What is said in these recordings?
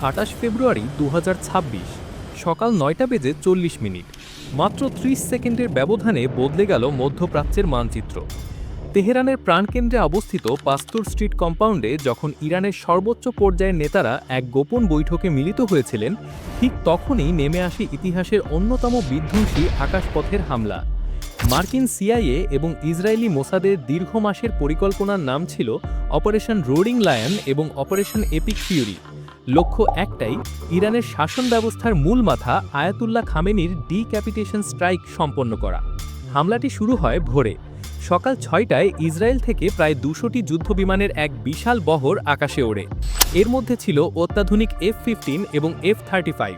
২৮ ফেব্রুয়ারি ২০২৬ সকাল ৯টা বেজে ৪০ মিনিট। মাত্র ৩০ সেকেন্ডের ব্যবধানে বদলে গেল মধ্যপ্রাচ্যের মানচিত্র। তেহরানের প্রাণকেন্দ্রে অবস্থিত পাস্তুর স্ট্রিট কম্পাউন্ডে যখন ইরানের সর্বোচ্চ পর্যায়ের নেতারা এক গোপন বৈঠকে মিলিত হয়েছিলেন, ঠিক তখনই নেমে আসে ইতিহাসের অন্যতম বিধ্বংসী আকাশপথের হামলা। মার্কিন সিআইএ এবং ইসরায়েলি মোসাদের দীর্ঘ মাসের পরিকল্পনার নাম ছিল অপারেশন রোডিং লায়ন এবং অপারেশন এপিক ফিউরি। লক্ষ্য একটাই, ইরানের শাসন ব্যবস্থার মূল মাথা আয়াতুল্লাহ খামেনির ডিক্যাপিটেশন স্ট্রাইক সম্পন্ন করা। হামলাটি শুরু হয় ভোরে। সকাল ৬টায় ইসরায়েল থেকে প্রায় ২০০টি যুদ্ধবিমানের এক বিশাল বহর আকাশে ওড়ে। এর মধ্যে ছিল অত্যাধুনিক F-15 এবং F-35।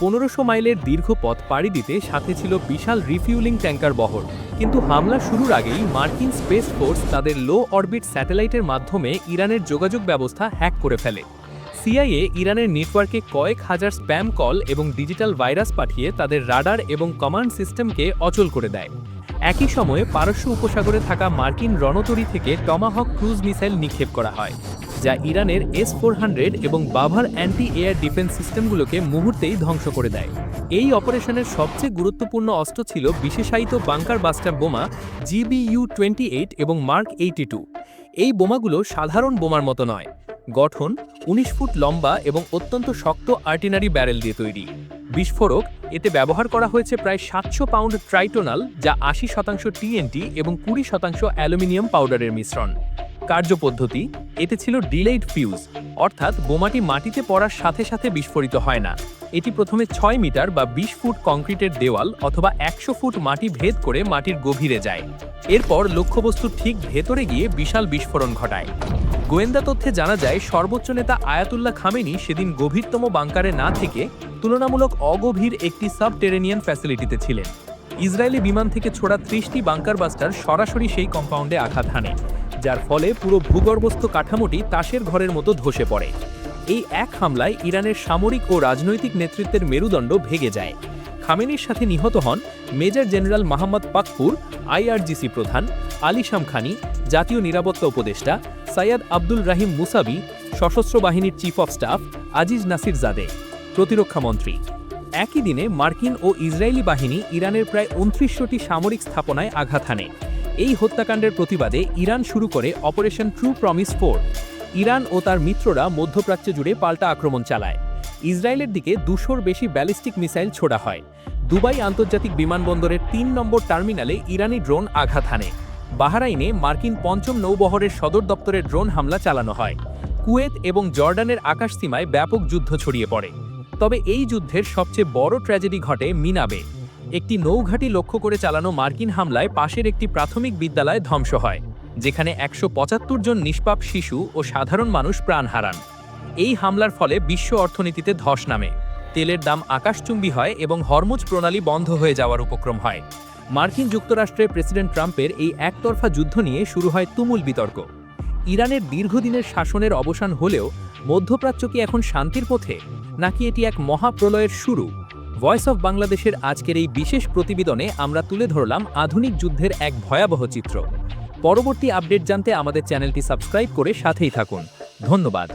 ১৫০০ মাইলের দীর্ঘ পথ পাড়ি দিতে সাথে ছিল বিশাল রিফিউলিং ট্যাঙ্কার বহর। কিন্তু হামলা শুরুর আগেই মার্কিন স্পেস ফোর্স তাদের লো অরবিট স্যাটেলাইটের মাধ্যমে ইরানের যোগাযোগ ব্যবস্থা হ্যাক করে ফেলে। সিআইএ ইরানের নেটওয়ার্কে কয়েক হাজার স্প্যাম কল এবং ডিজিটাল ভাইরাস পাঠিয়ে তাদের রাডার এবং কমান্ড সিস্টেমকে অচল করে দেয়। একই সময়ে পারস্য উপসাগরে থাকা মার্কিন রণতরী থেকে টমাহক ক্রুজ মিসাইল নিক্ষেপ করা হয়, যা ইরানের S-400 এবং বাভার অ্যান্টি এয়ার ডিফেন্স সিস্টেমগুলোকে মুহূর্তেই ধ্বংস করে দেয়। এই অপারেশনের সবচেয়ে গুরুত্বপূর্ণ অস্ত্র ছিল বিশেষায়িত বাংকার বাস্টার বোমা GBU-28 এবং মার্ক 82। এই বোমাগুলো সাধারণ বোমার মতো নয়। গঠন ১৯ ফুট লম্বা এবং অত্যন্ত শক্ত আর্টিলারি ব্যারেল দিয়ে তৈরি। বিস্ফোরক, এতে ব্যবহার করা হয়েছে প্রায় ৭০০ পাউন্ড ট্রাইটোনাল, যা ৮০% TNT এবং ২০% অ্যালুমিনিয়াম পাউডারের মিশ্রণ। কার্যপদ্ধতি, এতে ছিল ডিলেইড ফিউজ, অর্থাৎ বোমাটি মাটিতে পড়ার সাথে সাথে বিস্ফোরিত হয় না। এটি প্রথমে ৬ মিটার বা ২০ ফুট কংক্রিটের দেওয়াল অথবা ১০০ ফুট মাটি ভেদ করে মাটির গভীরে যায়। এরপর লক্ষ্যবস্তুর ঠিক ভেতরে গিয়ে বিশাল বিস্ফোরণ ঘটায়। গোয়েন্দা তথ্যে জানা যায়, সর্বোচ্চ নেতা আয়াতুল্লাহ খামেনি সেদিন গভীরতম বাংকারে না থেকে তুলনামূলক অগভীর একটি সাবটেরেনিয়ান ফ্যাসিলিটিতে ছিলেন। ইসরায়েলি বিমান থেকে ছোড়া ৩০টি বাংকার বাস্টার সরাসরি সেই কম্পাউন্ডে আঘাত হানে, যার ফলে পুরো ভূগর্ভস্থ কাঠামোটি তাসের ঘরের মতো ধসে পড়ে। এই এক হামলায় ইরানের সামরিক ও রাজনৈতিক নেতৃত্বের মেরুদণ্ড ভেঙে যায়। খামেনির সাথে নিহত হন major general Mohammad Pakpour, IRGC প্রধান, আলী শামখানি, জাতীয় নিরাপত্তা উপদেষ্টা, সৈয়দ আব্দুল রাহিম মুসাবি, সশস্ত্র বাহিনীর chief of staff Aziz Nasirzadeh, প্রতিরক্ষা মন্ত্রী। একই দিনে মার্কিন ও ইসরায়েলি বাহিনী ইরানের প্রায় ২৯০০টি সামরিক স্থাপনায় আঘাত হানে। এই হত্যাকাণ্ডের প্রতিবাদে ইরান শুরু করে অপারেশন ট্রু প্রমিস 4। ইরান ও তার মিত্ররা মধ্যপ্রাচ্য জুড়ে পাল্টা আক্রমণ চালায়। ইসরায়েলের দিকে ২০০র বেশি ব্যালিস্টিক মিসাইল ছোড়া হয়। দুবাই আন্তর্জাতিক বিমানবন্দরের ৩ নম্বর টার্মিনালে ইরানি ড্রোন আঘাত হানে। বাহরাইনে মার্কিন ৫ম নৌবহরের সদর দপ্তরে ড্রোন হামলা চালানো হয়। কুয়েত এবং জর্ডানের আকাশসীমায় ব্যাপক যুদ্ধ ছড়িয়ে পড়ে। তবে এই যুদ্ধের সবচেয়ে বড় ট্র্যাজেডি ঘটে মিনাবে। একটি নৌঘাঁটি লক্ষ্য করে চালানো মার্কিন হামলায় পাশের একটি প্রাথমিক বিদ্যালয় ধ্বংস হয়, যেখানে ১৭৫ জন নিষ্পাপ শিশু ও সাধারণ মানুষ প্রাণ হারান। এই হামলার ফলে বিশ্ব অর্থনীতিতে ধস নামে, তেলের দাম আকাশচুম্বী হয় এবং হরমুজ প্রণালী বন্ধ হয়ে যাওয়ার উপক্রম হয়। মার্কিন যুক্তরাষ্ট্রের প্রেসিডেন্ট ট্রাম্পের এই একতরফা যুদ্ধ নিয়ে শুরু হয় তুমুল বিতর্ক। ইরানের দীর্ঘদিনের শাসনের অবসান হলেও মধ্যপ্রাচ্য কি এখন শান্তির পথে, নাকি এটি এক মহাপ্রলয়ের শুরু? ভয়েস অফ বাংলাদেশের আজকের এই বিশেষ প্রতিবেদনে আমরা তুলে ধরলাম আধুনিক যুদ্ধের এক ভয়াবহ চিত্র। পরবর্তী আপডেট জানতে আমাদের চ্যানেলটি সাবস্ক্রাইব করে সাথেই থাকুন। ধন্যবাদ।